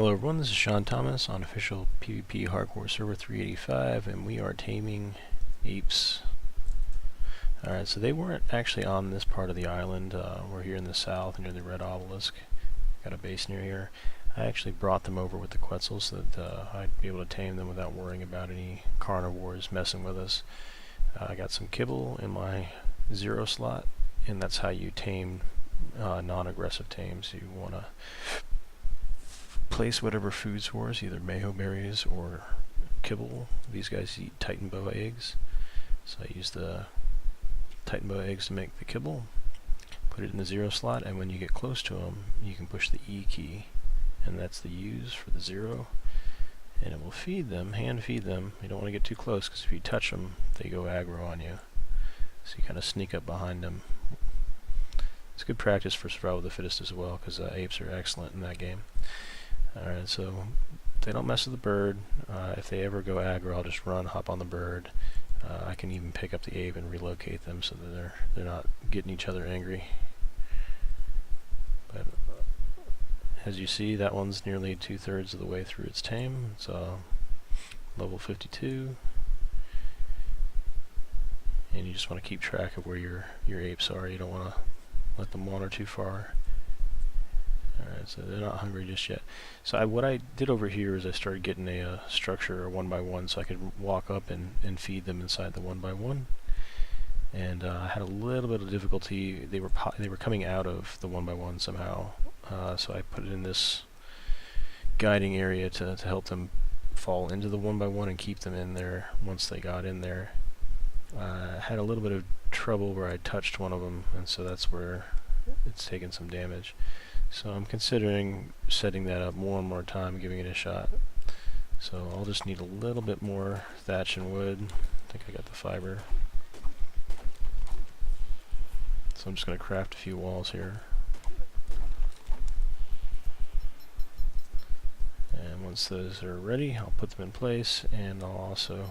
Hello everyone, this is SeanThomas on official PvP Hardcore Server 385, and we are taming apes. Alright, so they weren't actually on this part of the island. We're here in the south near the red obelisk. Got a base near here. I actually brought them over with the Quetzals so that I'd be able to tame them without worrying about any carnivores messing with us. I got some kibble in my 0 slot, and that's how you tame non-aggressive tames. You want to place whatever food source, either maho berries or kibble. These guys eat Titan boa eggs, so I use the Titan boa eggs to make the kibble. Put it in the 0 slot, and when you get close to them, you can push the E key, and that's the use for the 0, and it will feed them, hand feed them. You don't want to get too close, because if you touch them, they go aggro on you. So you kind of sneak up behind them. It's good practice for survival of the fittest as well, because apes are excellent in that game. Alright, so they don't mess with the bird. If they ever go aggro, I'll just run, hop on the bird. I can even pick up the ape and relocate them so that they're not getting each other angry. But as you see, that one's nearly 2/3 of the way through its tame. It's level 52. And you just want to keep track of where your apes are. You don't want to let them wander too far. Alright, so they're not hungry just yet. So what I did over here is I started getting a structure, a 1x1, so I could walk up and feed them inside the 1x1. And I had a little bit of difficulty. They were coming out of the 1x1 somehow, so I put it in this guiding area to help them fall into the 1x1 and keep them in there once they got in there. I had a little bit of trouble where I touched one of them, and so that's where it's taken some damage. So I'm considering setting that up one more time, giving it a shot. So I'll just need a little bit more thatch and wood. I think I got the fiber. So I'm just going to craft a few walls here. And once those are ready, I'll put them in place, and I'll also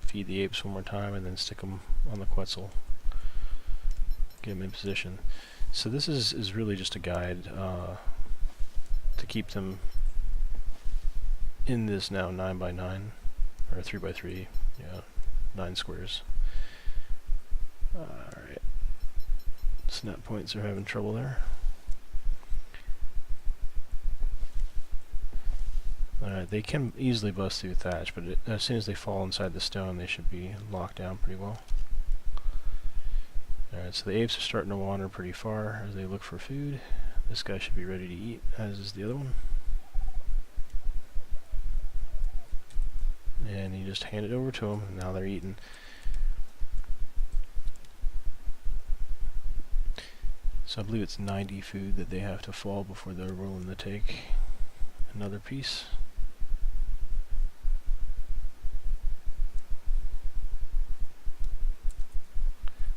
feed the apes one more time and then stick them on the Quetzal. Get them in position. So this is really just a guide to keep them in this now 9x9 or 3x3, yeah, 9 squares. Alright, snap points are having trouble there. Alright, they can easily bust through thatch, but as soon as they fall inside the stone, they should be locked down pretty well. Alright, so the apes are starting to wander pretty far as they look for food. This guy should be ready to eat, as is the other one. And you just hand it over to them, and now they're eating. So I believe it's 90 food that they have to fall before they're willing to take another piece.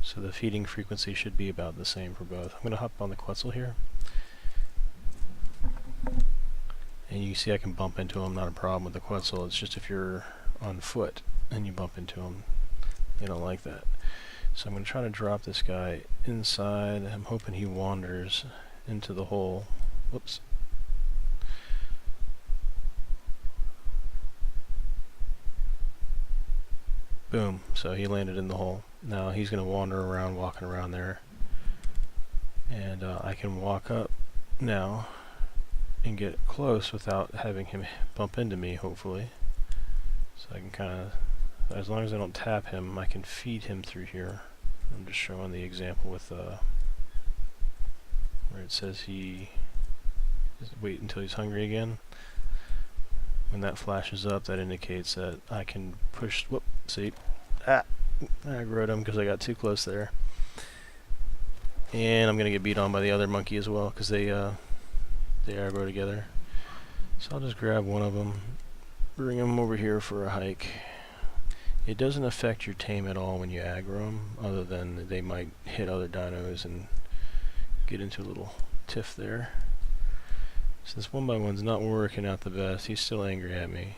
So the feeding frequency should be about the same for both. I'm going to hop on the Quetzal here. And you see I can bump into them, not a problem with the Quetzal. It's just if you're on foot and you bump into them, they don't like that. So I'm going to try to drop this guy inside. I'm hoping he wanders into the hole. Whoops. Boom. So he landed in the hole. Now he's going to wander around, walking around there. And I can walk up now and get close without having him bump into me, hopefully. So I can kind of, as long as I don't tap him, I can feed him through here. I'm just showing the example with where it says he just wait until he's hungry again. When that flashes up, that indicates that I can push. Whoop! See, I aggroed him because I got too close there, and I'm gonna get beat on by the other monkey as well because they aggro together. So I'll just grab one of them, bring him over here for a hike. It doesn't affect your tame at all when you aggro them, other than they might hit other dinos and get into a little tiff there. So this 1x1's not working out the best. He's still angry at me.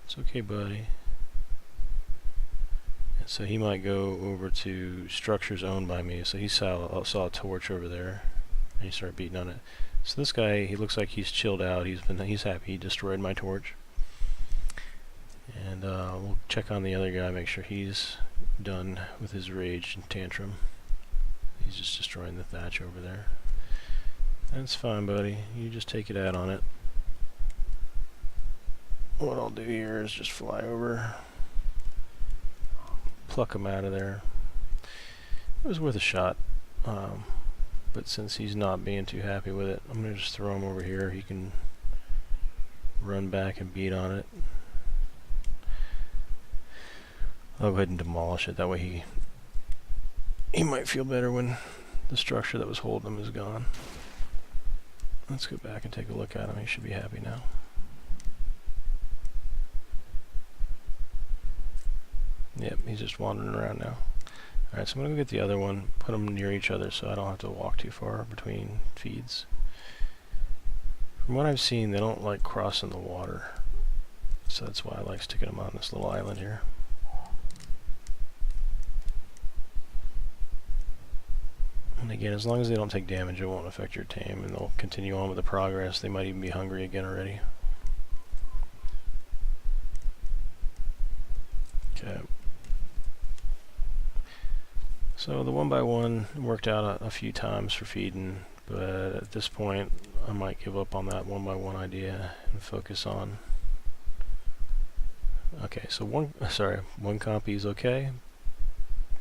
It's okay, buddy. And so he might go over to structures owned by me. So he saw a torch over there. and you start beating on it. So this guy, he looks like he's chilled out. He's happy. He destroyed my torch. And we'll check on the other guy, make sure he's done with his rage and tantrum. He's just destroying the thatch over there. That's fine, buddy. You just take it out on it. What I'll do here is just fly over, pluck him out of there. It was worth a shot, but since he's not being too happy with it, I'm going to just throw him over here. He can run back and beat on it. I'll go ahead and demolish it. That way he might feel better when the structure that was holding him is gone. Let's go back and take a look at him. He should be happy now. Yep, he's just wandering around now. Alright, so I'm going to go get the other one, put them near each other so I don't have to walk too far between feeds. From what I've seen, they don't like crossing the water. So that's why I like sticking them on this little island here. And again, as long as they don't take damage, it won't affect your tame, and they'll continue on with the progress. They might even be hungry again already. Okay. So the 1x1 worked out a few times for feeding, but at this point I might give up on that 1x1 idea and focus on... Okay, so one compy is okay.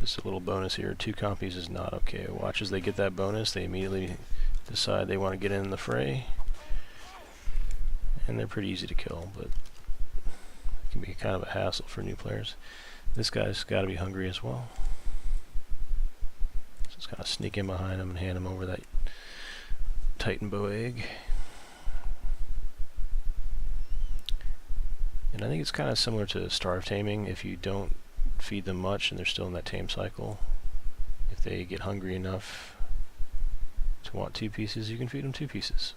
Just a little bonus here, 2 compies is not okay. Watch as they get that bonus, they immediately decide they want to get in the fray. And they're pretty easy to kill, but it can be kind of a hassle for new players. This guy's got to be hungry as well. So just kind of sneak in behind him and hand him over that Titan bow egg. And I think it's kind of similar to starve taming. If you don't feed them much and they're still in that tame cycle, if they get hungry enough to want 2 pieces, you can feed them 2 pieces.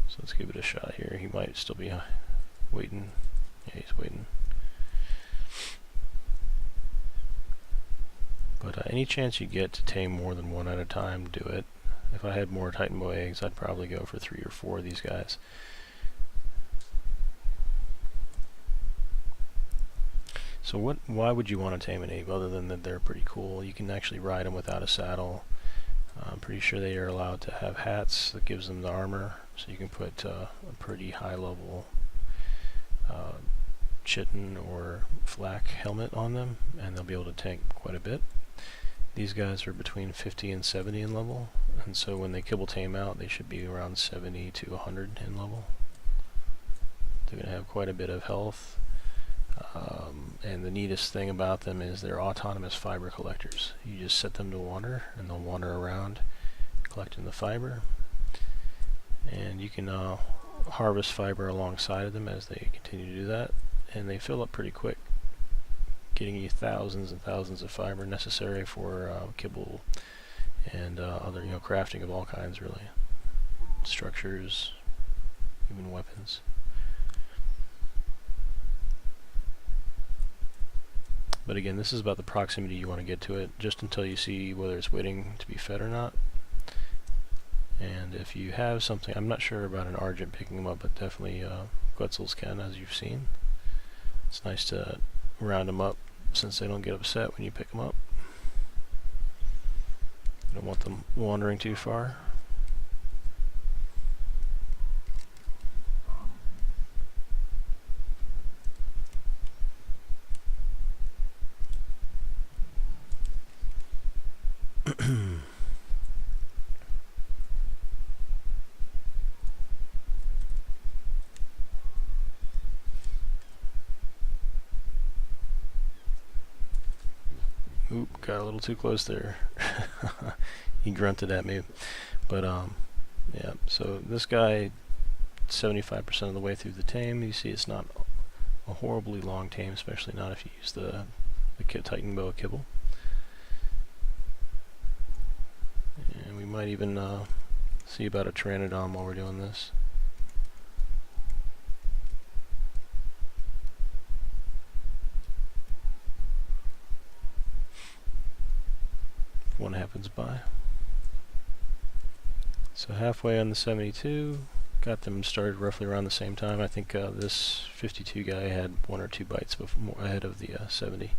So let's give it a shot here. He might still be waiting. Yeah, he's waiting. But any chance you get to tame more than 1 at a time, do it. If I had more Titan bow eggs, I'd probably go for 3 or 4 of these guys. So why would you want to tame an ape other than that they're pretty cool? You can actually ride them without a saddle. I'm pretty sure they are allowed to have hats that gives them the armor, so you can put a pretty high level chitin or flak helmet on them, and they'll be able to tank quite a bit. These guys are between 50 and 70 in level, and so when they kibble tame out, they should be around 70 to 100 in level. They're going to have quite a bit of health. And the neatest thing about them is they're autonomous fiber collectors. You just set them to wander, and they'll wander around collecting the fiber. And you can harvest fiber alongside of them as they continue to do that, and they fill up pretty quick, getting you thousands and thousands of fiber necessary for kibble and other, crafting of all kinds, really. Structures, even weapons. But again, this is about the proximity you want to get to it, just until you see whether it's waiting to be fed or not. And if you have something, I'm not sure about an Argent picking them up, but definitely Quetzals can, as you've seen. It's nice to round them up, since they don't get upset when you pick them up. You don't want them wandering too far. Oop, got a little too close there. He grunted at me. But yeah, so this guy, 75% of the way through the tame. You see it's not a horribly long tame, especially not if you use the Titan bow kibble. And we might even see about a Pteranodon while we're doing this. If one happens by. So halfway on the 72, got them started roughly around the same time. I think this 52 guy had 1 or 2 bites before, ahead of the 70.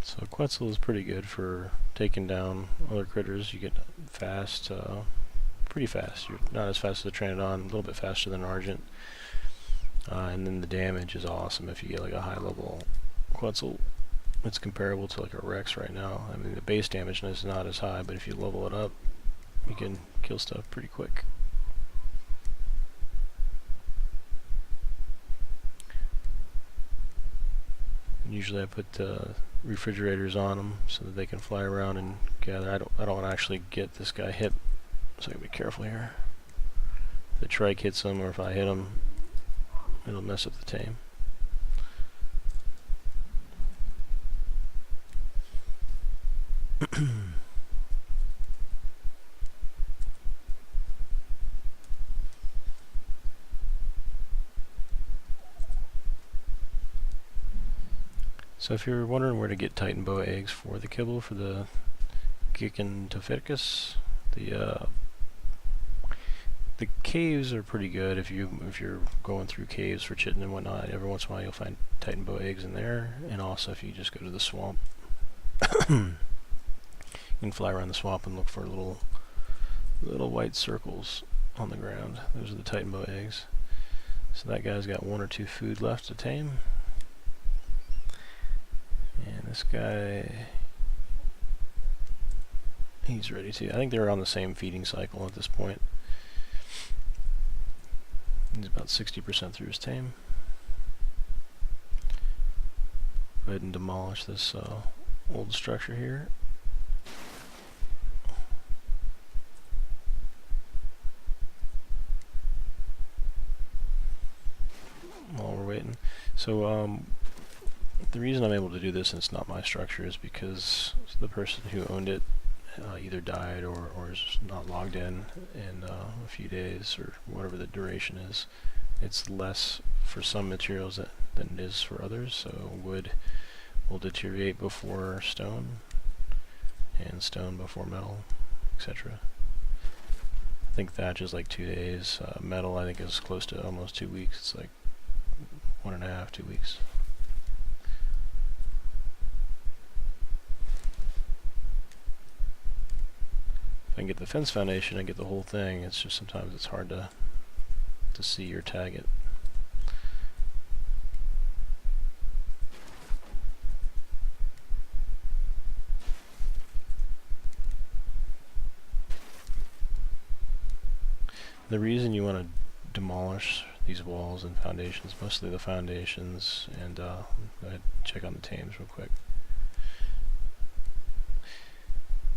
So Quetzal is pretty good for taking down other critters. You get fast, pretty fast. You're not as fast as a Pteranodon, a little bit faster than Argent. And then the damage is awesome if you get like a high level Quetzal. It's comparable to like a Rex right now. I mean, the base damage is not as high, but if you level it up, you can kill stuff pretty quick. And usually I put refrigerators on them so that they can fly around and gather. I don't want to actually get this guy hit, so I gotta be careful here. If the trike hits him, or if I hit him, it'll mess up the tame. So if you're wondering where to get Titan boa eggs for the kibble for the Gigantopithecus, the caves are pretty good if you're going through caves for chitin and whatnot. Every once in a while you'll find Titan boa eggs in there, and also if you just go to the swamp, you can fly around the swamp and look for little white circles on the ground. Those are the Titan boa eggs. So that guy's got 1 or 2 food left to tame. And this guy, he's ready to. I think they're on the same feeding cycle at this point. He's about 60% through his tame. Go ahead and demolish this old structure here. While we're waiting. So, the reason I'm able to do this and it's not my structure is because the person who owned it either died or is not logged in a few days or whatever the duration is. It's less for some materials than it is for others, so wood will deteriorate before stone, and stone before metal, etc. I think thatch is like 2 days. Metal I think is close to almost 2 weeks. It's like 1.5, 2 weeks. If I can get the fence foundation and get the whole thing, it's just sometimes it's hard to see or tag it. The reason you want to demolish these walls and foundations, mostly the foundations, and go ahead and check on the tames real quick,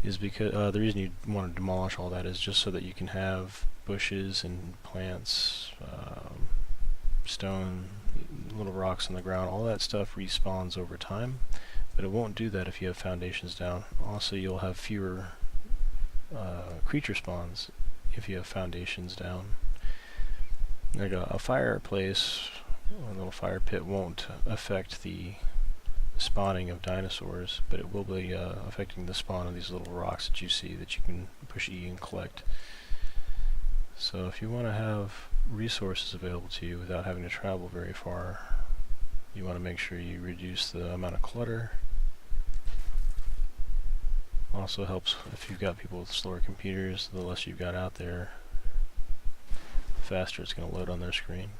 is because the reason you want to demolish all that is just so that you can have bushes and plants, stone, little rocks on the ground. All that stuff respawns over time, but it won't do that if you have foundations down. Also, you'll have fewer creature spawns if you have foundations down. Like a fireplace, or a little fire pit won't affect the spawning of dinosaurs, but it will be affecting the spawn of these little rocks that you see that you can push E and collect. So if you want to have resources available to you without having to travel very far, you want to make sure you reduce the amount of clutter. Also helps if you've got people with slower computers, the less you've got out there, the faster it's going to load on their screen.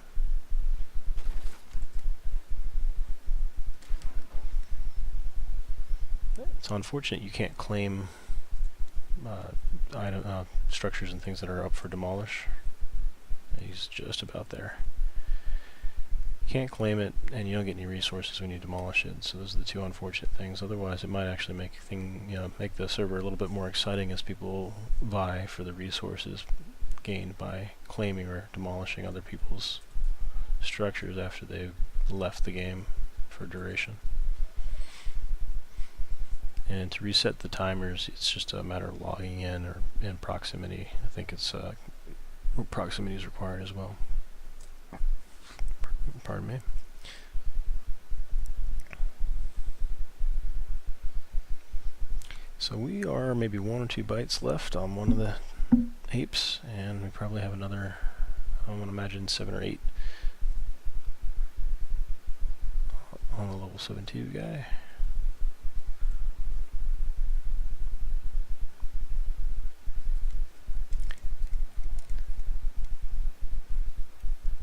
It's unfortunate you can't claim structures and things that are up for demolish. He's just about there. You can't claim it, and you don't get any resources when you demolish it. So those are the two unfortunate things. Otherwise, it might actually make make the server a little bit more exciting as people vie for the resources gained by claiming or demolishing other people's structures after they've left the game. for duration. And to reset the timers, it's just a matter of logging in or in proximity. I think it's proximity is required as well. Pardon me. So we are maybe 1 or 2 bites left on one of the apes, and we probably have another, I want to imagine 7 or 8 on the level 72 guy.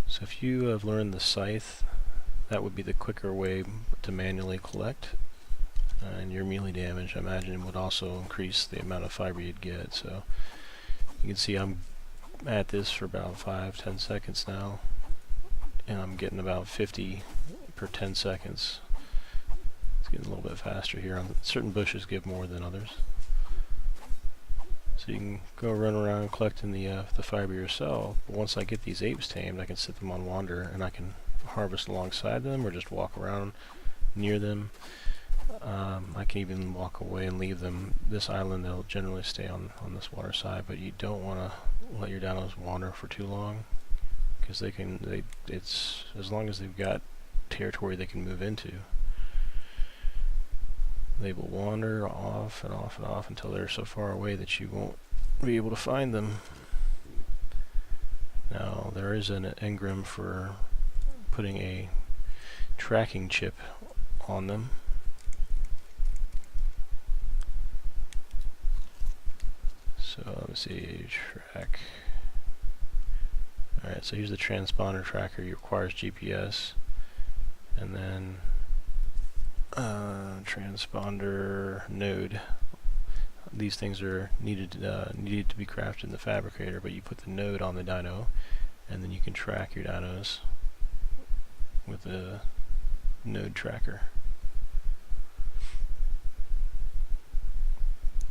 So if you have learned the scythe, that would be the quicker way to manually collect. And your melee damage, I imagine, would also increase the amount of fiber you'd get. So you can see I'm at this for about 5-10 seconds now, and I'm getting about 50 per 10 seconds. It's getting a little bit faster here. Certain bushes give more than others. So you can go run around collecting the fiber yourself. But once I get these apes tamed, I can set them on wander, and I can harvest alongside them or just walk around near them. I can even walk away and leave them. This island, they'll generally stay on this water side, but you don't want to let your dinos wander for too long, because it's as long as they've got territory they can move into, they will wander off and off and off until they're so far away that you won't be able to find them. Now there is an engram for putting a tracking chip on them. So let me see, track. Alright, so here's the transponder tracker. It requires GPS, and then transponder node. These things are needed to be crafted in the fabricator, but you put the node on the dino, and then you can track your dinos with the node tracker.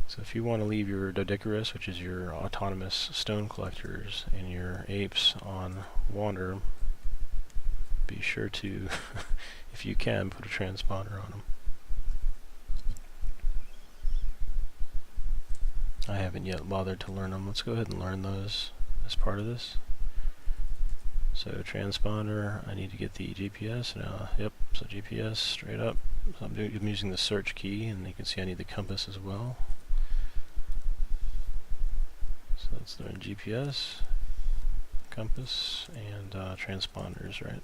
So if you want to leave your Doedicurus, which is your autonomous stone collectors, and your apes on wander, be sure to, if you can, put a transponder on them. I haven't yet bothered to learn them. Let's go ahead and learn those as part of this. So transponder, I need to get the GPS now. Yep, so GPS straight up. So I'm using the search key, and you can see I need the compass as well. So let's learn GPS, compass, and transponders, right?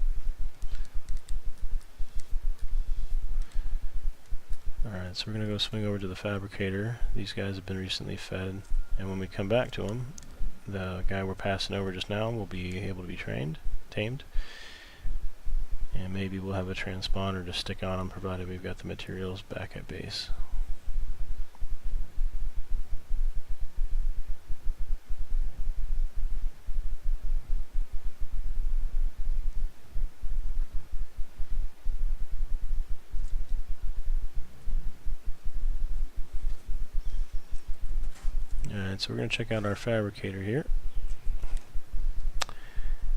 Alright, so we're going to go swing over to the fabricator. These guys have been recently fed, and when we come back to them, the guy we're passing over just now will be able to be tamed, and maybe we'll have a transponder to stick on him, provided we've got the materials back at base. Alright, so we're going to check out our fabricator here.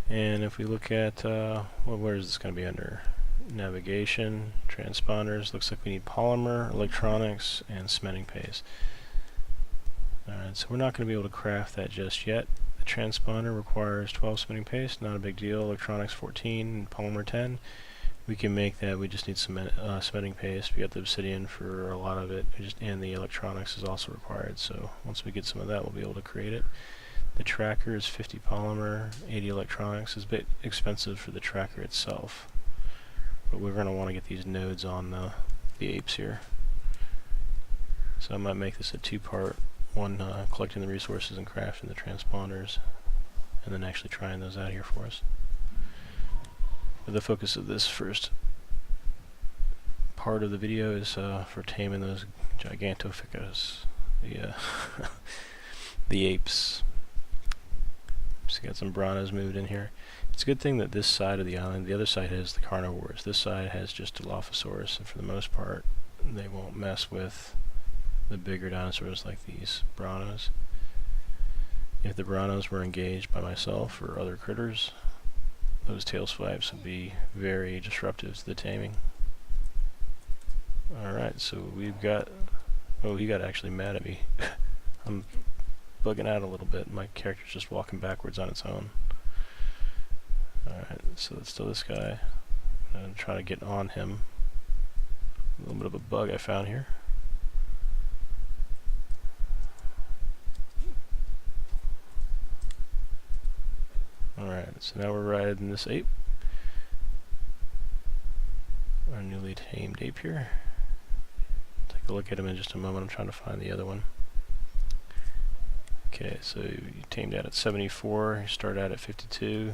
And if we look at, where is this going to be under? Navigation, transponders, looks like we need polymer, electronics, and cementing paste. Alright, so we're not going to be able to craft that just yet. The transponder requires 12 cementing paste, not a big deal. Electronics 14, and polymer 10. We can make that, we just need cementing paste. We got the obsidian for a lot of it, and the electronics is also required, so once we get some of that, we'll be able to create it. The tracker is 50 polymer, 80 electronics. It's a bit expensive for the tracker itself, but we're going to want to get these nodes on the apes here. So I might make this a two-part, one collecting the resources and crafting the transponders, and then actually trying those out here for us. But the focus of this first part of the video is for taming those Gigantopithecus, the apes. So got some Branos moved in here. It's a good thing that this side of the island, the other side has the carnivores. This side has just Dilophosaurus, and for the most part, they won't mess with the bigger dinosaurs like these Branos. If the Branos were engaged by myself or other critters, those tail swipes would be very disruptive to the taming. Alright, so we've got... Oh, he got actually mad at me. I'm bugging out a little bit. My character's just walking backwards on its own. Alright, so let's do this guy. I'm trying to get on him. A little bit of a bug I found here. Alright, so now we're riding this ape. Our newly tamed ape here. Take a look at him in just a moment. I'm trying to find the other one. Okay, so you tamed out at 74, you start out at 52.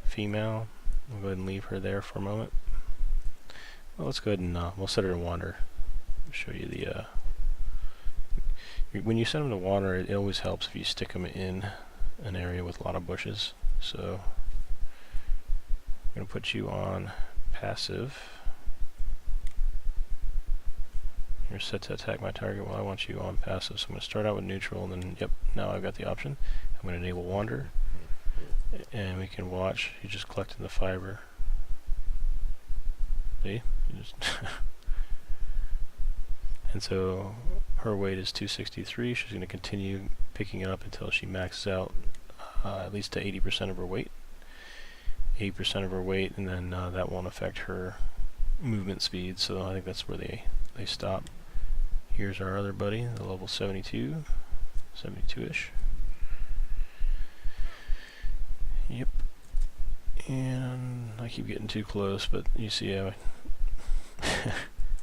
Female. We'll go ahead and leave her there for a moment. Well, let's go ahead and we'll set her to wander. I'll show you the when you set them to wander, it always helps if you stick them in an area with a lot of bushes. So I'm going to put you on passive. You're set to attack my target. Well, I want you on passive, so I'm going to start out with neutral, and then, yep, now I've got the option. I'm going to enable wander, and we can watch. You're just collecting the fiber. See? You just and so her weight is 263. She's going to continue picking it up until she maxes out at least to 80% of her weight. 80% of her weight, and then that won't affect her movement speed, so I think that's where they stop. Here's our other buddy, the level 72, 72-ish. Yep. And I keep getting too close, but you see it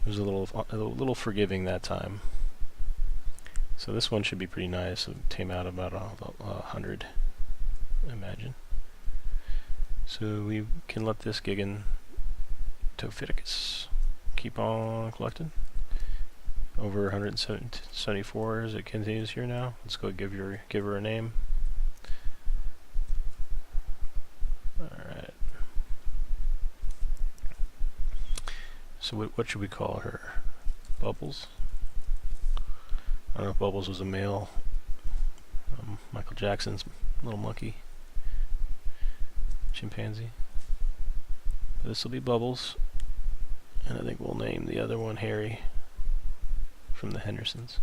was a little forgiving that time. So this one should be pretty nice. It came out about 100, I imagine. So we can let this Gigantopithecus keep on collecting. Over 174 as it continues here now. Let's go give her a name. Alright. So what should we call her? Bubbles? I don't know if Bubbles was a male. Michael Jackson's little monkey. Chimpanzee. This will be Bubbles. And I think we'll name the other one Harry from the Hendersons.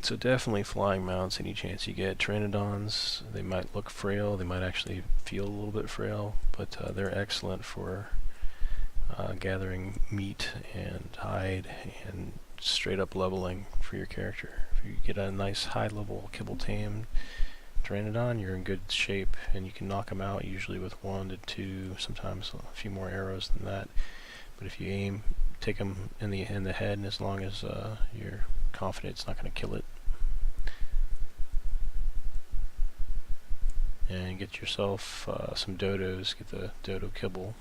So definitely flying mounts any chance you get. Pteranodons, they might look frail, they might actually feel a little bit frail, but they're excellent for gathering meat and hide and straight up leveling for your character. If you get a nice high level kibble tame Pteranodon, you're in good shape, and you can knock them out usually with 1 to 2, sometimes a few more arrows than that. But if you aim, take them in the head, and as long as you're confident it's not going to kill it. And get yourself some dodos, get the dodo kibble.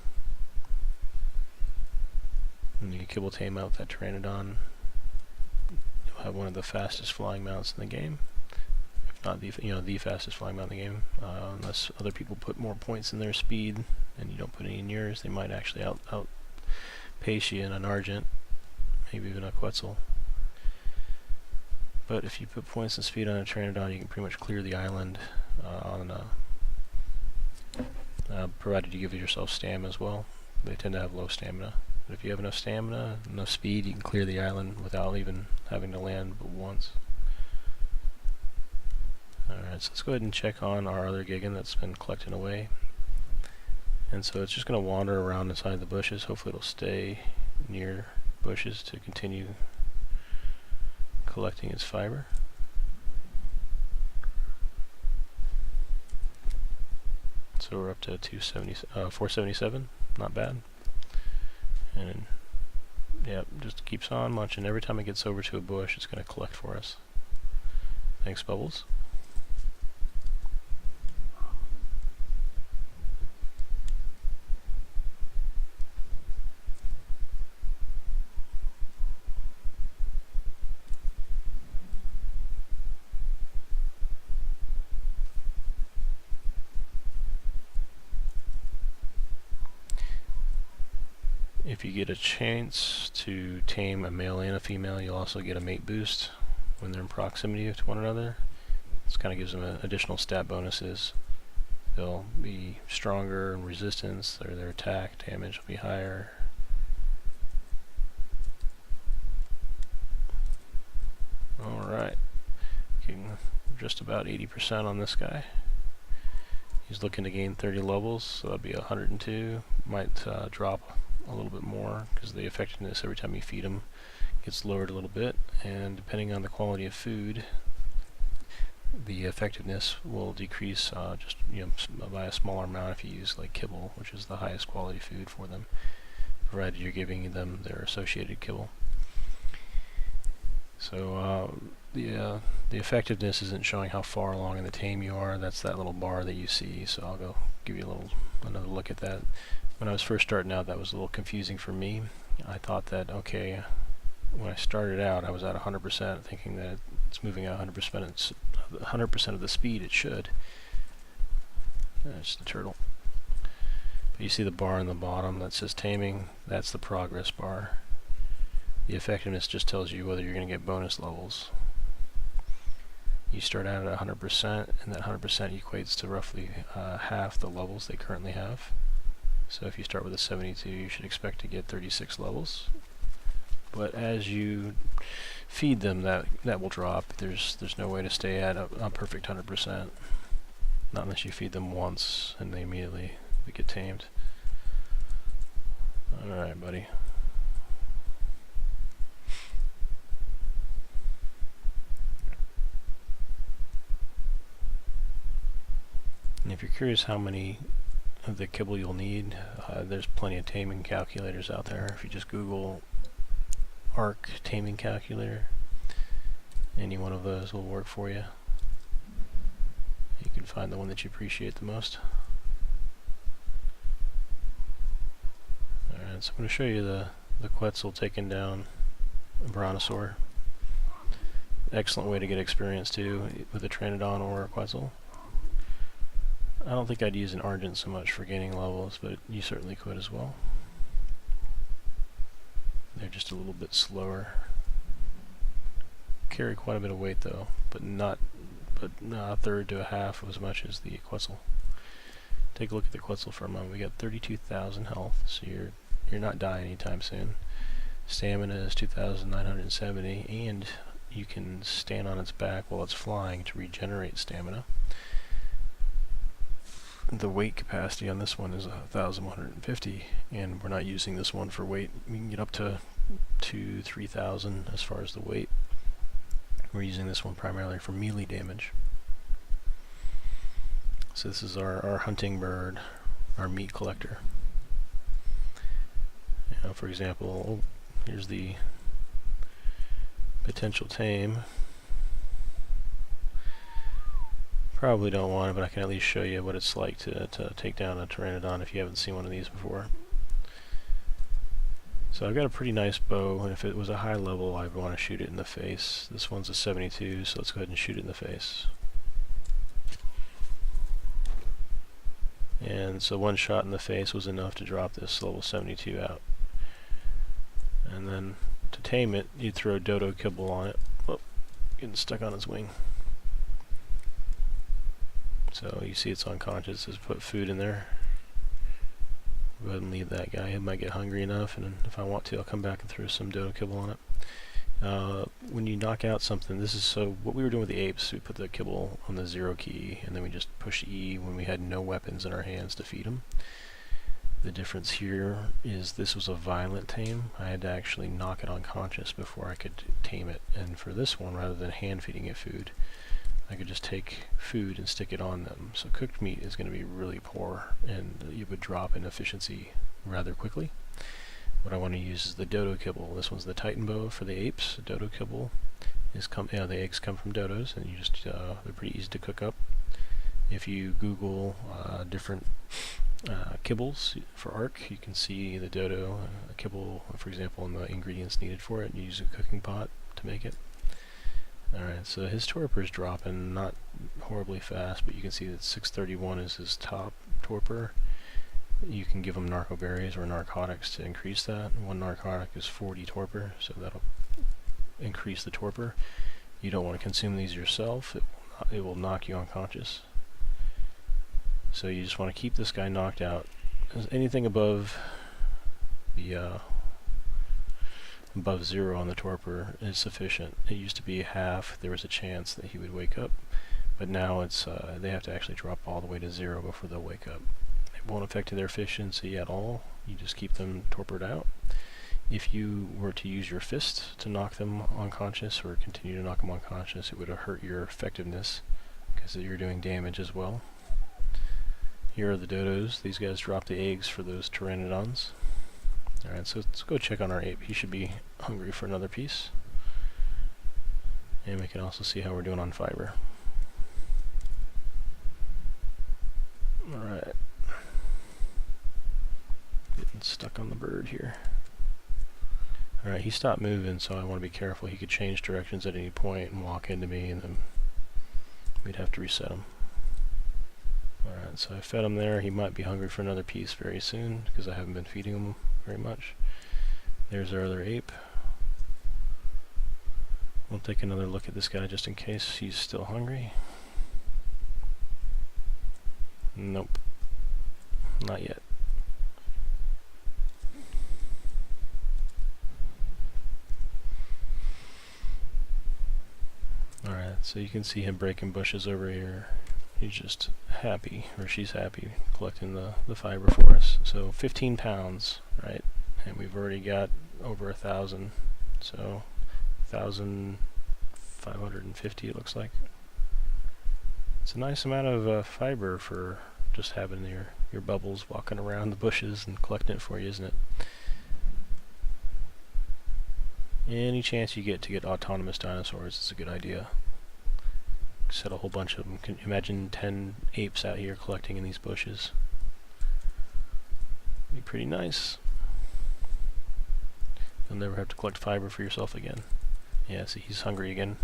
And you can kibble tame out that Pteranodon. You'll have one of the fastest flying mounts in the game. If not the fastest flying mount in the game. Unless other people put more points in their speed and you don't put any in yours, they might actually outpace you in an Argent, maybe even a Quetzal. But if you put points in speed on a Pteranodon, you can pretty much clear the island provided you give yourself stamina as well. They tend to have low stamina. But if you have enough stamina, enough speed, you can clear the island without even having to land but once. Alright, so let's go ahead and check on our other Gigan that's been collecting away. And so it's just going to wander around inside the bushes. Hopefully it'll stay near bushes to continue collecting its fiber. So we're up to 477, not bad. And yeah, just keeps on munching. Every time it gets over to a bush, it's going to collect for us. Thanks, Bubbles. If you get a chance to tame a male and a female, you'll also get a mate boost when they're in proximity to one another. This kind of gives them additional stat bonuses. They'll be stronger in resistance, or their attack damage will be higher. Alright, just about 80% on this guy. He's looking to gain 30 levels, so that'll be 102. Might drop a little bit more because the effectiveness every time you feed him gets lowered a little bit, and depending on the quality of food, the effectiveness will decrease just by a smaller amount if you use like kibble, which is the highest quality food for them, provided you're giving them their associated kibble. So the effectiveness isn't showing how far along in the tame you are. That's that little bar that you see. So I'll go give you another look at that. When I was first starting out, that was a little confusing for me. I thought that, okay, when I started out, I was at 100%, thinking that it's moving at 100% of the speed it should. That's the turtle. But you see the bar on the bottom that says taming. That's the progress bar. The effectiveness just tells you whether you're going to get bonus levels. You start out at 100%, and that 100% equates to roughly half the levels they currently have. So if you start with a 72, you should expect to get 36 levels. But as you feed them, that will drop. There's no way to stay at a perfect 100%. Not unless you feed them once and they immediately get tamed. Alright, buddy. And if you're curious how many of the kibble you'll need, there's plenty of taming calculators out there. If you just Google ARK taming calculator, any one of those will work for you. You can find the one that you appreciate the most. Alright, so I'm going to show you the Quetzal taking down a Brontosaur. Excellent way to get experience too with a Pteranodon or a Quetzal. I don't think I'd use an Argent so much for gaining levels, but you certainly could as well. They're just a little bit slower. Carry quite a bit of weight though, but not a third to a half as much as the Quetzal. Take a look at the Quetzal for a moment. We got 32,000 health, so you're not dying anytime soon. Stamina is 2,970, and you can stand on its back while it's flying to regenerate stamina. The weight capacity on this one is 1,150, and we're not using this one for weight. We can get up to 3,000 as far as the weight. We're using this one primarily for melee damage. So this is our hunting bird, our meat collector. For example, here's the potential tame. Probably don't want it, but I can at least show you what it's like to take down a Pteranodon if you haven't seen one of these before. So I've got a pretty nice bow, and if it was a high level, I'd want to shoot it in the face. This one's a 72, so let's go ahead and shoot it in the face. And so one shot in the face was enough to drop this level 72 out. And then to tame it, you'd throw dodo kibble on it. Oh, getting stuck on its wing. So you see it's unconscious. Just put food in there. Go ahead and leave that guy. He might get hungry enough, and if I want to, I'll come back and throw some dodo kibble on it. When you knock out something, this is so what we were doing with the apes. We put the kibble on the 0 key, and then we just push E when we had no weapons in our hands to feed them. The difference here is this was a violent tame. I had to actually knock it unconscious before I could tame it. And for this one, rather than hand feeding it food, I could just take food and stick it on them. So cooked meat is going to be really poor, and it would drop in efficiency rather quickly. What I want to use is the dodo kibble. This one's the Titan bow for the apes. The dodo kibble is the eggs come from dodos, and you just they're pretty easy to cook up. If you Google different kibbles for ARK, you can see the dodo kibble, for example, and the ingredients needed for it. You use a cooking pot to make it. Alright, so his torpor is dropping, not horribly fast, but you can see that 631 is his top torpor. You can give him narco berries or narcotics to increase that. One narcotic is 40 torpor, so that'll increase the torpor. You don't want to consume these yourself. It will will knock you unconscious. So you just want to keep this guy knocked out. Anything above the above 0 on the torpor is sufficient. It used to be half. There was a chance that he would wake up, but now it's they have to actually drop all the way to 0 before they'll wake up. It won't affect their efficiency at all. You just keep them torpored out. If you were to use your fist to knock them unconscious or continue to knock them unconscious, it would hurt your effectiveness because you're doing damage as well. Here are the dodos. These guys drop the eggs for those pteranodons. Alright, so let's go check on our ape. He should be hungry for another piece. And we can also see how we're doing on fiber. Alright. Getting stuck on the bird here. Alright, he stopped moving, so I want to be careful. He could change directions at any point and walk into me, and then we'd have to reset him. Alright, so I fed him there. He might be hungry for another piece very soon, because I haven't been feeding him very much. There's our other ape. We'll take another look at this guy just in case he's still hungry. Nope. Not yet. Alright, so you can see him breaking bushes over here. He's just happy, or she's happy, collecting the fiber for us. So 15 pounds, right? And we've already got over 1,000. So 1,550 it looks like. It's a nice amount of fiber for just having your bubbles walking around the bushes and collecting it for you, isn't it? Any chance you get to get autonomous dinosaurs is a good idea. Set a whole bunch of them. Can you imagine 10 apes out here collecting in these bushes? Be pretty nice. You'll never have to collect fiber for yourself again. Yeah, see, he's hungry again.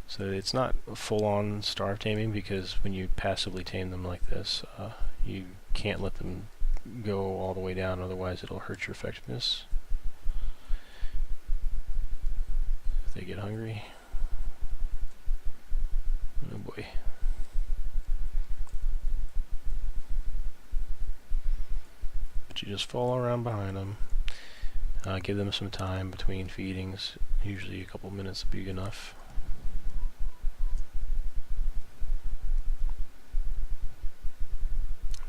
So it's not full-on starve taming, because when you passively tame them like this, you can't let them go all the way down, otherwise it'll hurt your effectiveness. If they get hungry. Oh boy. But you just follow around behind them. Give them some time between feedings. Usually a couple minutes would be enough.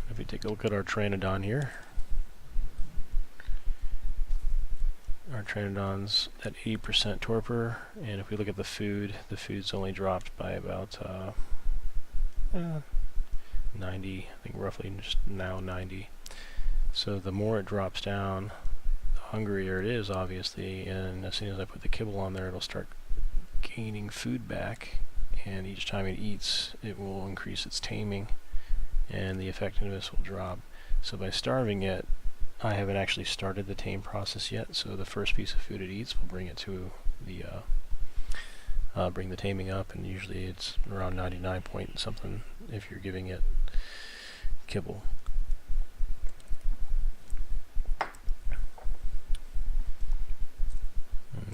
If we take a look at our pteranodon here. Our pteranodon's at 80% torpor, and if we look at the food's only dropped by about 90, I think roughly just now 90. So the more it drops down, the hungrier it is, obviously, and as soon as I put the kibble on there, it'll start gaining food back, and each time it eats, it will increase its taming, and the effectiveness will drop. So by starving it, I haven't actually started the tame process yet, so the first piece of food it eats will bring it to the bring the taming up, and usually it's around 99 point something if you're giving it kibble.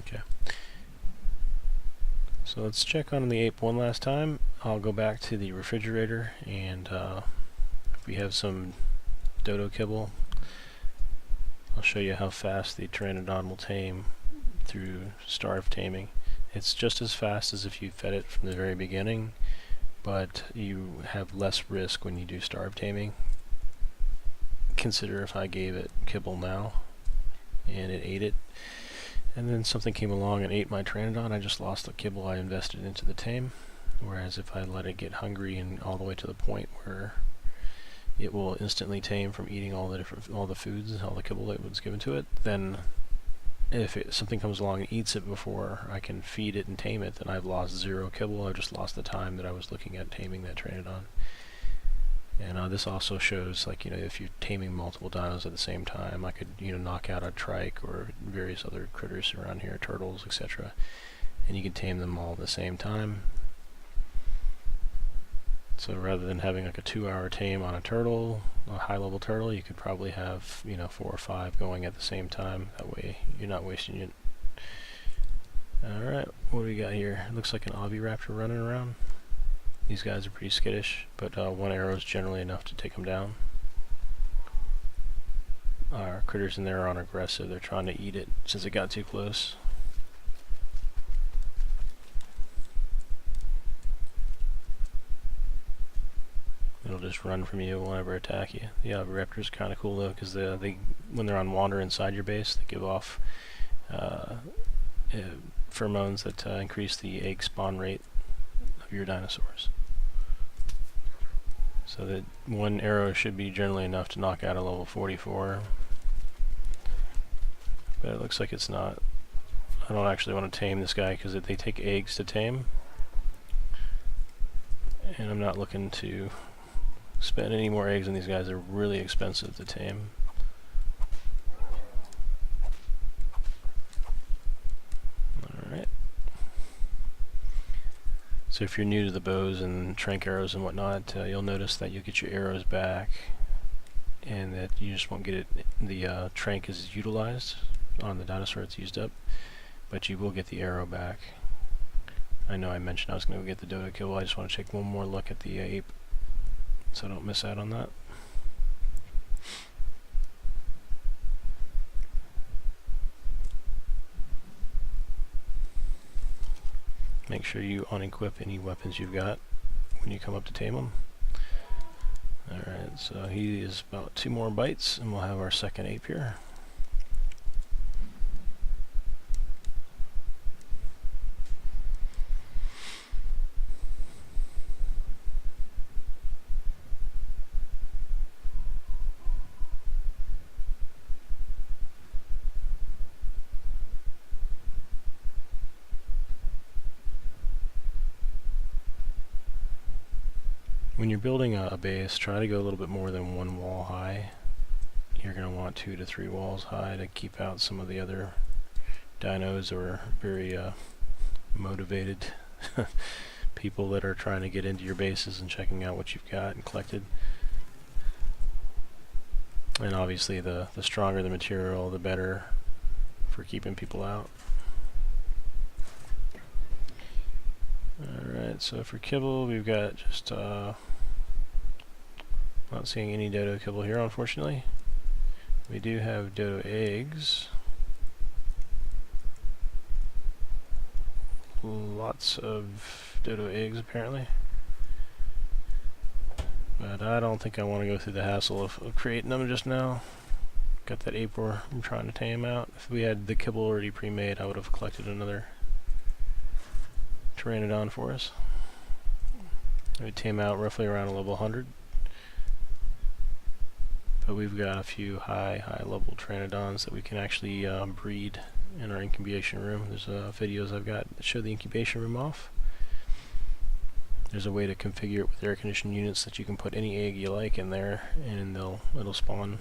Okay. So let's check on the ape one last time. I'll go back to the refrigerator, and if we have some dodo kibble, I'll show you how fast the pteranodon will tame through starve taming. It's just as fast as if you fed it from the very beginning, but you have less risk when you do starve taming. Consider if I gave it kibble now and it ate it, and then something came along and ate my pteranodon, I just lost the kibble I invested into the tame. Whereas if I let it get hungry and all the way to the point where it will instantly tame from eating all the foods, all the kibble that was given to it, then if something comes along and eats it before I can feed it and tame it, then I've lost 0 kibble. I've just lost the time that I was looking at taming that pteranodon. And this also shows, like, if you're taming multiple dinos at the same time, I could, knock out a trike or various other critters around here, turtles, etc., and you can tame them all at the same time. So rather than having like a 2-hour tame on a turtle, a high-level turtle, you could probably have 4 or 5 going at the same time. That way you're not wasting Alright, what do we got here? Looks like an oviraptor running around. These guys are pretty skittish, but one arrow is generally enough to take them down. Our critters in there aren't aggressive, they're trying to eat it since it got too close. It'll just run from you, it won't ever attack you. The oviraptor's kind of cool though, because they when they're on wander inside your base, they give off pheromones that increase the egg spawn rate of your dinosaurs. So that one arrow should be generally enough to knock out a level 44. But it looks like it's not. I don't actually want to tame this guy because they take eggs to tame. And I'm not looking to spend any more eggs on these guys. They're really expensive to tame. Alright. So if you're new to the bows and trank arrows and whatnot, you'll notice that you'll get your arrows back and that you just won't get it. The trank is utilized on the dinosaur, it's used up, but you will get the arrow back. I know I mentioned I was going to go get the dodo kibble. I just want to take one more look at the ape so I don't miss out on that. Make sure you unequip any weapons you've got when you come up to tame them. Alright, so he is about 2 more bites and we'll have our second ape here. When you're building a base, try to go a little bit more than 1 wall high. You're going to want 2 to 3 walls high to keep out some of the other dinos or very motivated people that are trying to get into your bases and checking out what you've got and collected. And obviously the stronger the material, the better for keeping people out. Alright, so for kibble, we've got just, not seeing any dodo kibble here, unfortunately. We do have dodo eggs. Lots of dodo eggs, apparently. But I don't think I want to go through the hassle of creating them just now. Got that ape I'm trying to tame out. If we had the kibble already pre-made, I would have collected another Pteranodon for us. It would tame out roughly around a level 100. But we've got a few high level Pteranodons that we can actually breed in our incubation room. There's videos I've got that show the incubation room off. There's a way to configure it with air conditioned units that you can put any egg you like in there and it'll spawn.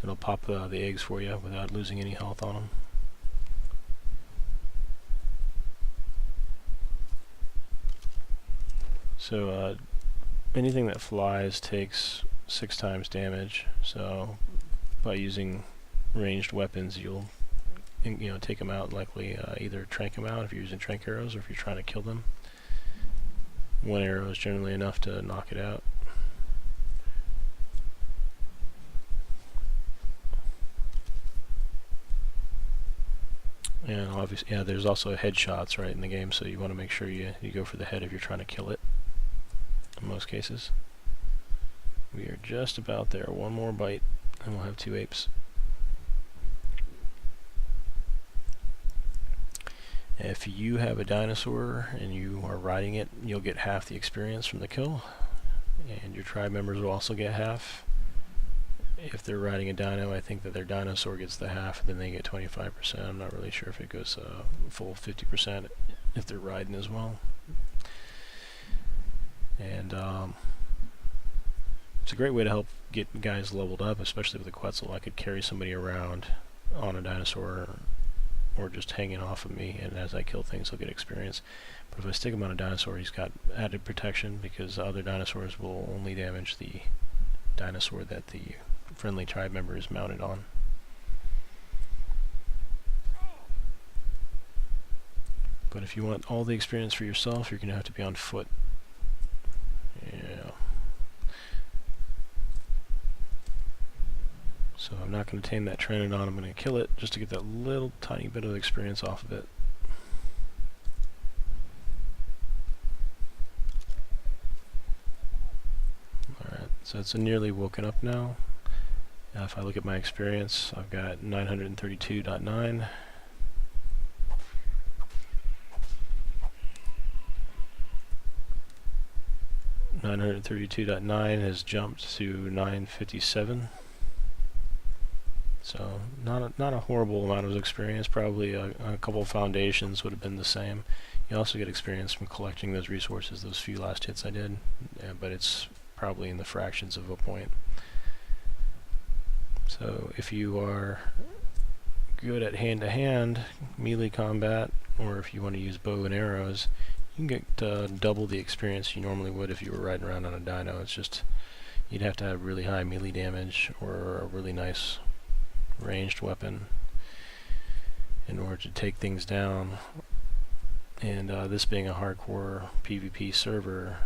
It'll pop the eggs for you without losing any health on them. So anything that flies takes 6 times damage. So by using ranged weapons, you'll take them out likely. Either trank them out if you're using trank arrows, or if you're trying to kill them. 1 arrow is generally enough to knock it out. And obviously, yeah, there's also headshots right in the game, so you want to make sure you go for the head if you're trying to kill it. In most cases. We are just about there. 1 more bite and we'll have 2 apes. If you have a dinosaur and you are riding it, you'll get half the experience from the kill, and your tribe members will also get half. If they're riding a dino, I think that their dinosaur gets the half, then they get 25%. I'm not really sure if it goes full 50% if they're riding as well. And it's a great way to help get guys leveled up, especially with the Quetzal. I could carry somebody around on a dinosaur or just hanging off of me, and as I kill things, he'll get experience. But if I stick him on a dinosaur, he's got added protection because other dinosaurs will only damage the dinosaur that the friendly tribe member is mounted on. But if you want all the experience for yourself, you're going to have to be on foot. Yeah. So I'm not going to tame that Pteranodon, I'm going to kill it just to get that little tiny bit of experience off of it. Alright, so it's nearly woken up now. If I look at my experience, I've got 932.9. .9 has jumped to 957. So not a horrible amount of experience. Probably a couple of foundations would have been the same. You also get experience from collecting those resources, those few last hits I did, but it's probably in the fractions of a point. So if you are good at hand-to-hand melee combat, or if you want to use bow and arrows, you can get double the experience you normally would if you were riding around on a dino. It's just you'd have to have really high melee damage or a really nice ranged weapon in order to take things down. And this being a hardcore PvP server,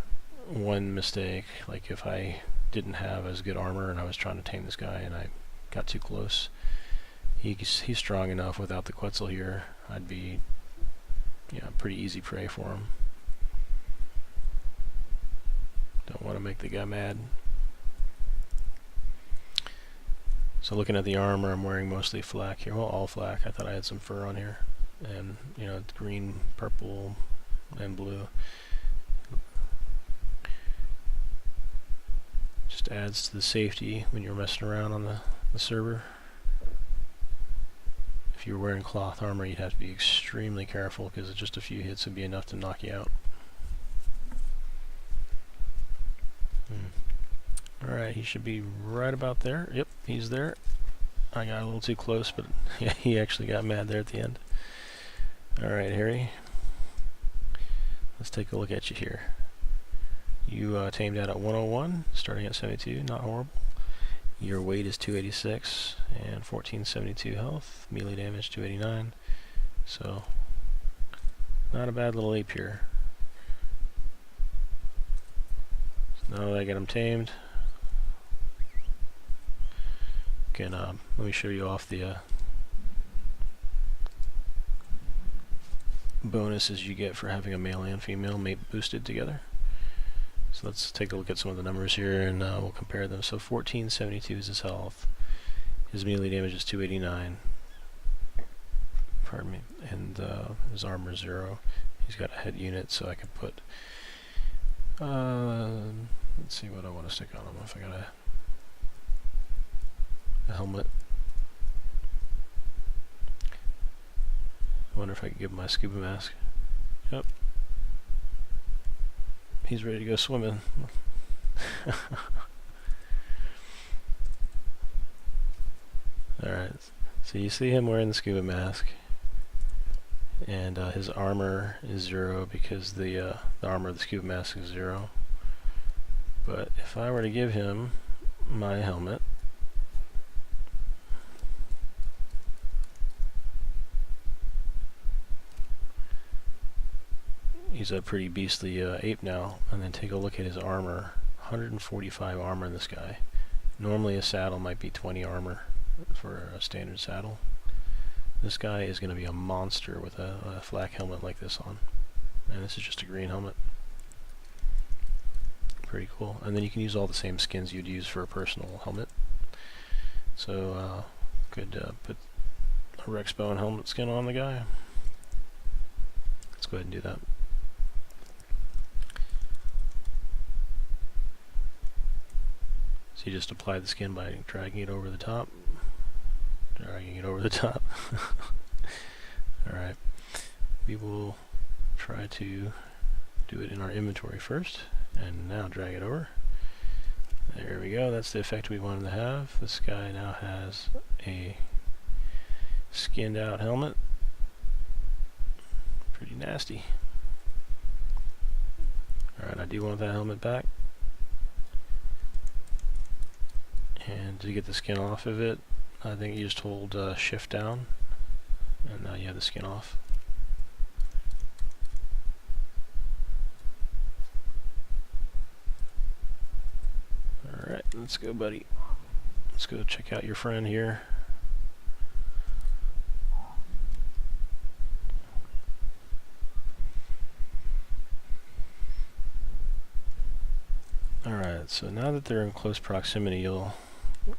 one mistake, like if I didn't have as good armor and I was trying to tame this guy and I got too close, he's strong enough without the Quetzal here, I'd be pretty easy prey for him. Don't want to make the guy mad. So looking at the armor, I'm wearing mostly flak here. Well, all flak. I thought I had some fur on here. And, it's green, purple, and blue. Just adds to the safety when you're messing around on the server. If you were wearing cloth armor, you'd have to be extremely careful because just a few hits would be enough to knock you out. Alright, he should be right about there. Yep, he's there. I got a little too close, but yeah, he actually got mad there at the end. Alright, Harry. Let's take a look at you here. You tamed out at 101, starting at 72, not horrible. Your weight is 286 and 1472 health. Melee damage 289. So, not a bad little ape here. So now that I get him tamed, let me show you off the bonuses you get for having a male and female mate boosted together. So let's take a look at some of the numbers here and we'll compare them. So 1472 is his health. His melee damage is 289. Pardon me. And his armor is 0. He's got a head unit, so I can put... let's see what I want to stick on him. If I got a helmet. I wonder if I can give him my scuba mask. Yep. He's ready to go swimming. Alright, so you see him wearing the scuba mask, and his armor is 0 because the armor of the scuba mask is 0. But if I were to give him my helmet, he's a pretty beastly ape now, and then take a look at his armor. 145 armor in this guy. Normally a saddle might be 20 armor for a standard saddle. This guy is going to be a monster with a flak helmet like this on. And this is just a green helmet. Pretty cool. And then you can use all the same skins you'd use for a personal helmet. So could put a Rex Bone helmet skin on the guy. Let's go ahead and do that. So you just apply the skin by dragging it over the top. Dragging it over the top. Alright. We will try to do it in our inventory first. And now drag it over. There we go. That's the effect we wanted to have. This guy now has a skinned out helmet. Pretty nasty. Alright, I do want that helmet back. And to get the skin off of it, I think you just hold shift down, and now you have the skin off. let's go, buddy. Let's go check out your friend here. Alright, so now that they're in close proximity, you'll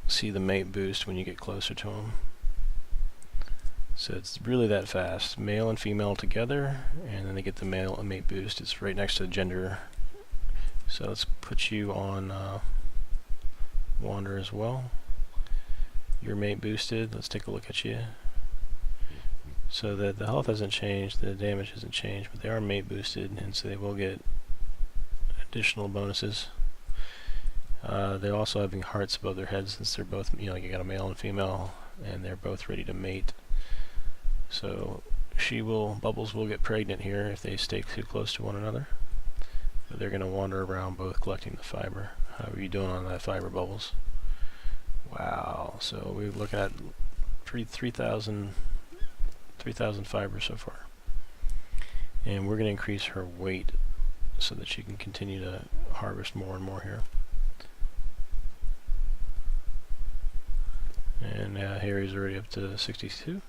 see the mate boost when you get closer to them. So it's really that fast. Male and female together, and then they get the male and mate boost. It's right next to the gender. So let's put you on wander as well. You're mate boosted. Let's take a look at you. So that the health hasn't changed, the damage hasn't changed, but they are mate boosted, and so they will get additional bonuses. They're also having hearts above their heads since they're both, you got a male and female, and they're both ready to mate. So Bubbles will get pregnant here if they stay too close to one another. But they're going to wander around both collecting the fiber. How are you doing on that fiber, Bubbles? Wow, so we're looking at 3,000 fibers so far. And we're going to increase her weight so that she can continue to harvest more and more here. And Harry's already up to 62.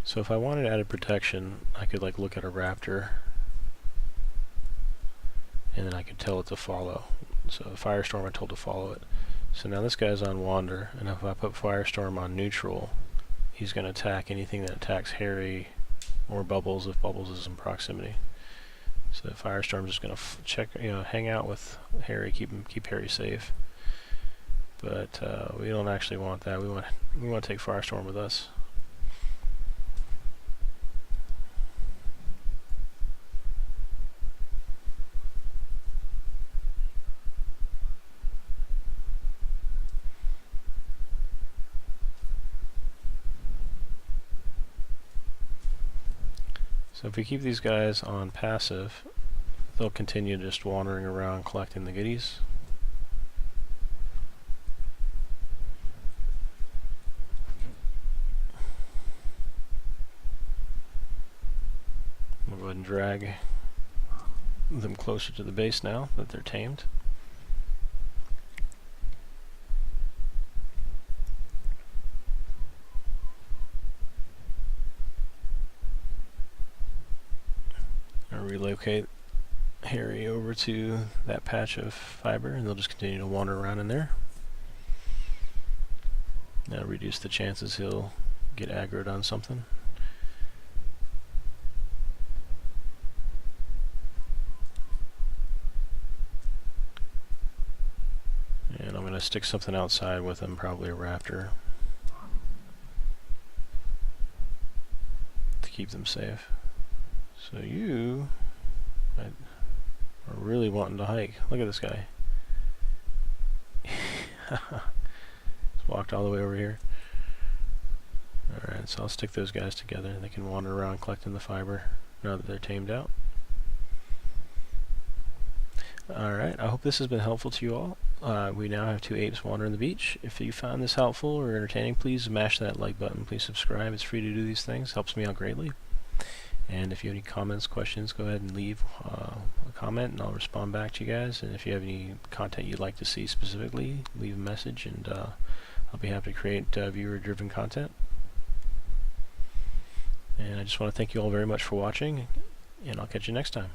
So if I wanted added protection, I could look at a raptor, and then I could tell it to follow. So Firestorm, I told to follow it. So now this guy's on wander, and if I put Firestorm on neutral, he's going to attack anything that attacks Harry or Bubbles if Bubbles is in proximity. So Firestorm's just going to check, hang out with Harry, keep Harry safe. But we don't actually want that. We want to take Firestorm with us. So if we keep these guys on passive, they'll continue just wandering around collecting the goodies. We'll go ahead and drag them closer to the base now that they're tamed. Relocate Harry over to that patch of fiber, and they'll just continue to wander around in there. That'll reduce the chances he'll get aggroed on something. And I'm going to stick something outside with him, probably a raptor, to keep them safe. So you are really wanting to hike. Look at this guy. Just walked all the way over here. Alright, so I'll stick those guys together. They can wander around collecting the fiber now that they're tamed out. Alright, I hope this has been helpful to you all. We now have 2 apes wandering the beach. If you found this helpful or entertaining, please smash that like button. Please subscribe. It's free to do these things. Helps me out greatly. And if you have any comments, questions, go ahead and leave a comment and I'll respond back to you guys. And if you have any content you'd like to see specifically, leave a message and I'll be happy to create viewer-driven content. And I just want to thank you all very much for watching, and I'll catch you next time.